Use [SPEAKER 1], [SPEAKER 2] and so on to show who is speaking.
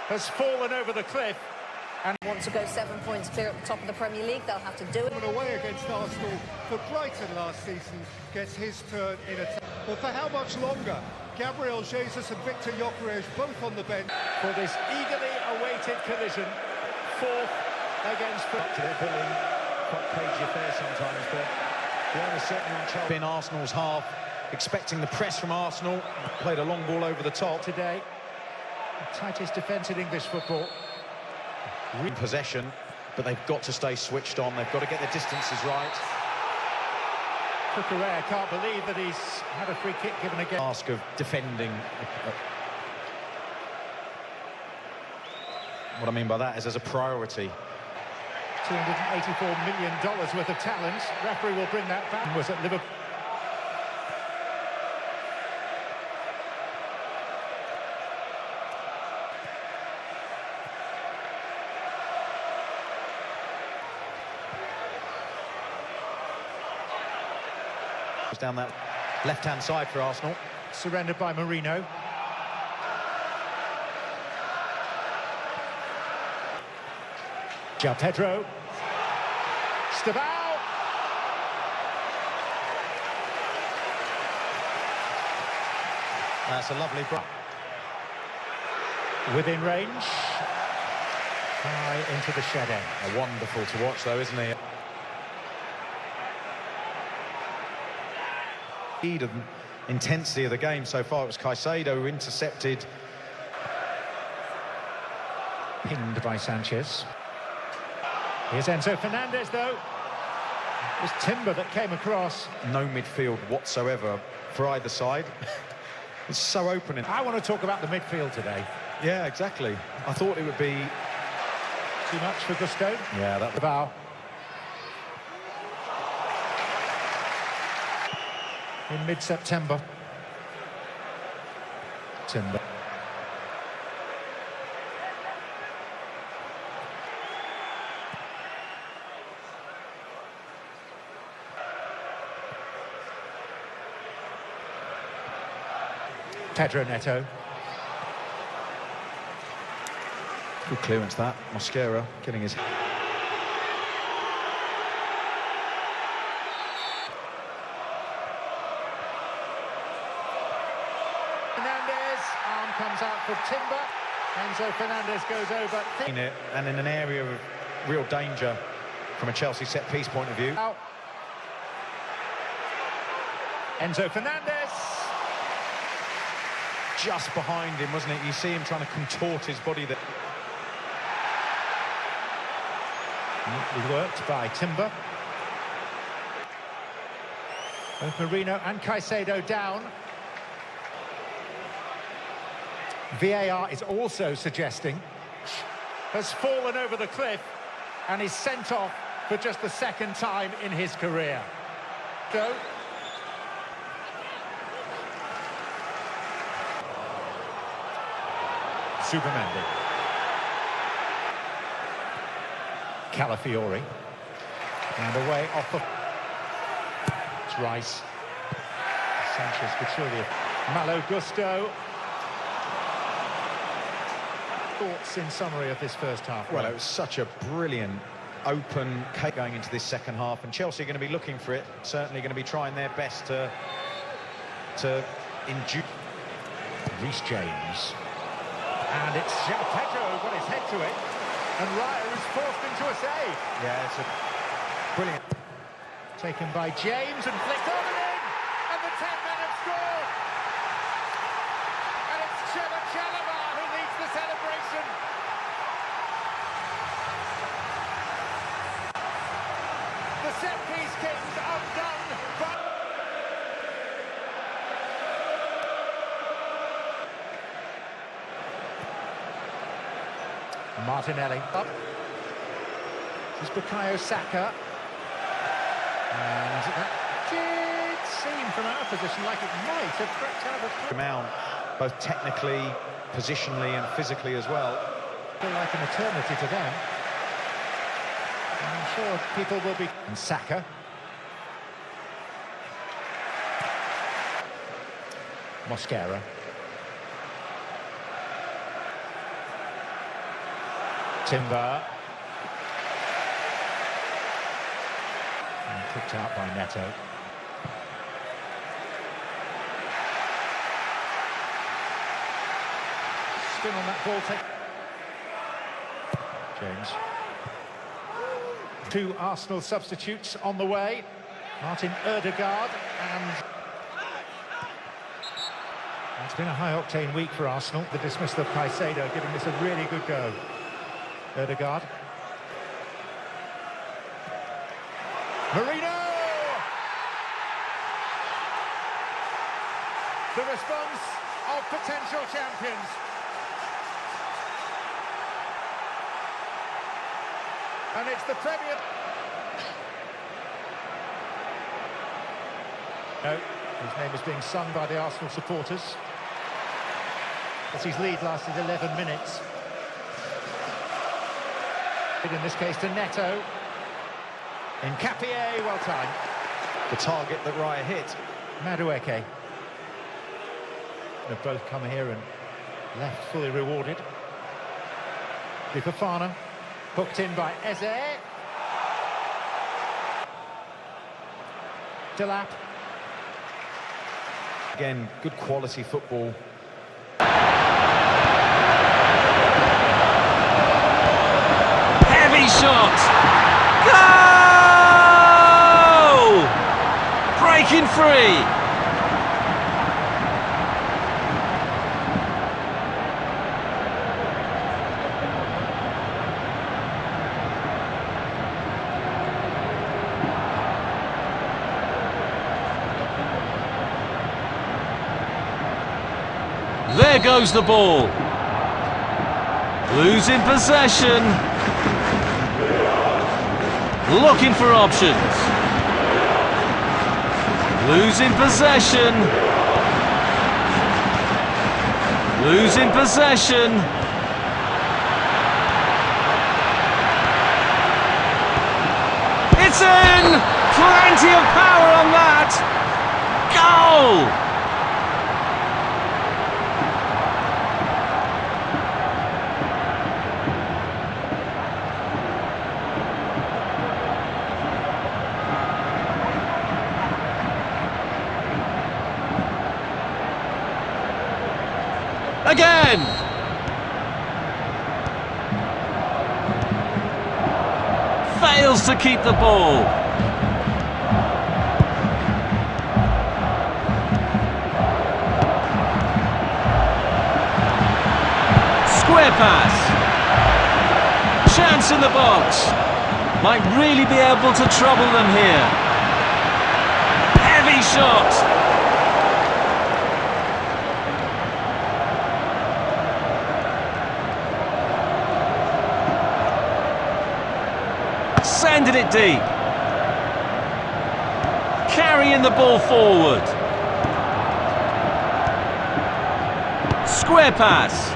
[SPEAKER 1] has fallen over the cliff.
[SPEAKER 2] And want to go 7 points clear at the top of the Premier League, they'll have to do it.
[SPEAKER 3] Away against Arsenal for Brighton last season gets his turn in attack. But for how much longer? Gabriel Jesus and Victor Gyökeres both on the bench
[SPEAKER 1] for this eagerly awaited collision. Fourth against
[SPEAKER 4] They're building quite cagey affair sometimes, but the owner's certainly on Chalobah.
[SPEAKER 5] In Arsenal's half, expecting the press from Arsenal, played a long ball over the top.
[SPEAKER 1] Today, the tightest defence in English football.
[SPEAKER 5] In possession, but they've got to stay switched on. They've got to get their distances right.
[SPEAKER 1] Cucurella can't believe that he's had a free kick given again.
[SPEAKER 5] Task of defending. What I mean by that is as a priority.
[SPEAKER 1] $284 million worth of talent. Referee will bring that back. Was at Liverpool.
[SPEAKER 5] Down that left-hand side for Arsenal.
[SPEAKER 1] Surrendered by Merino. Pedro. Estêvão.
[SPEAKER 5] That's a lovely block.
[SPEAKER 1] Within range. High into the shed end.
[SPEAKER 5] Wonderful to watch though, isn't he? And intensity of the game so far. It was Caicedo who intercepted.
[SPEAKER 1] Pinned by Sanchez. Here's Enzo Fernández though. It was Timber that came across.
[SPEAKER 5] No midfield whatsoever for either side. It's so open.
[SPEAKER 1] I want to talk about the midfield today.
[SPEAKER 5] Yeah, exactly. I thought it would be
[SPEAKER 1] too much for Gusto.
[SPEAKER 5] Yeah, that
[SPEAKER 1] Trevoh. In mid-September. Timber. Pedro Neto.
[SPEAKER 5] Good clearance that. Mosquera getting his...
[SPEAKER 1] Fernandez, arm comes out for Timber. Enzo Fernández goes over.
[SPEAKER 5] And in an area of real danger from a Chelsea set-piece point of view.
[SPEAKER 1] Out. Enzo Fernández.
[SPEAKER 5] Just behind him, wasn't it? You see him trying to contort his body there.
[SPEAKER 1] Neatly worked by Timber. Both Merino and Caicedo down. VAR is also suggesting has fallen over the cliff and is sent off for just the second time in his career. Go. Superman. Calafiori. And away off the... It's Rice. Sanchez could surely have... Malo Gusto. Thoughts in summary of this first half?
[SPEAKER 5] Well, it was such a brilliant open cake going into this second half, and Chelsea are going to be looking for it. Certainly going to be trying their best to induce.
[SPEAKER 1] Reece James. And it's Pedro got his head to it, and Raya is forced into a save.
[SPEAKER 5] Yeah, it's a brilliant.
[SPEAKER 1] Taken by James and flicked on and in, and the 10-men have scored. And it's Chalobah who leads the celebration. The set-piece kings undone by... Martinelli up. This is Bukayo Saka. And that did seem from our position like it might have crept out of...
[SPEAKER 5] Amount, both technically, positionally and physically as well.
[SPEAKER 1] Feel like an eternity to them. I'm sure people will be... And Saka. Mosquera. Timber. And kicked out by Neto. Spin on that ball. James. 2 Arsenal substitutes on the way. Martin Ødegaard and... It's been a high-octane week for Arsenal. The dismissal of Caicedo giving this a really good go. Ødegaard. Merino! The response of potential champions. And it's the Premier... No, his name is being sung by the Arsenal supporters. As his lead lasted 11 minutes. In this case to Neto. Nkapie, well timed.
[SPEAKER 5] The target that Raya hit.
[SPEAKER 1] Madueke. They've both come here and left fully rewarded. Fofana, hooked in by Eze. Delap.
[SPEAKER 5] Again, good quality football.
[SPEAKER 6] Heavy shot! Go! Breaking free! There goes the ball. Losing possession. Looking for options. Losing possession. Losing possession. It's in! Plenty of power on that! Goal! Again! Fails to keep the ball. Square pass. Chance in the box. Might really be able to trouble them here. Heavy shot. Sending it deep. Carrying the ball forward. Square pass.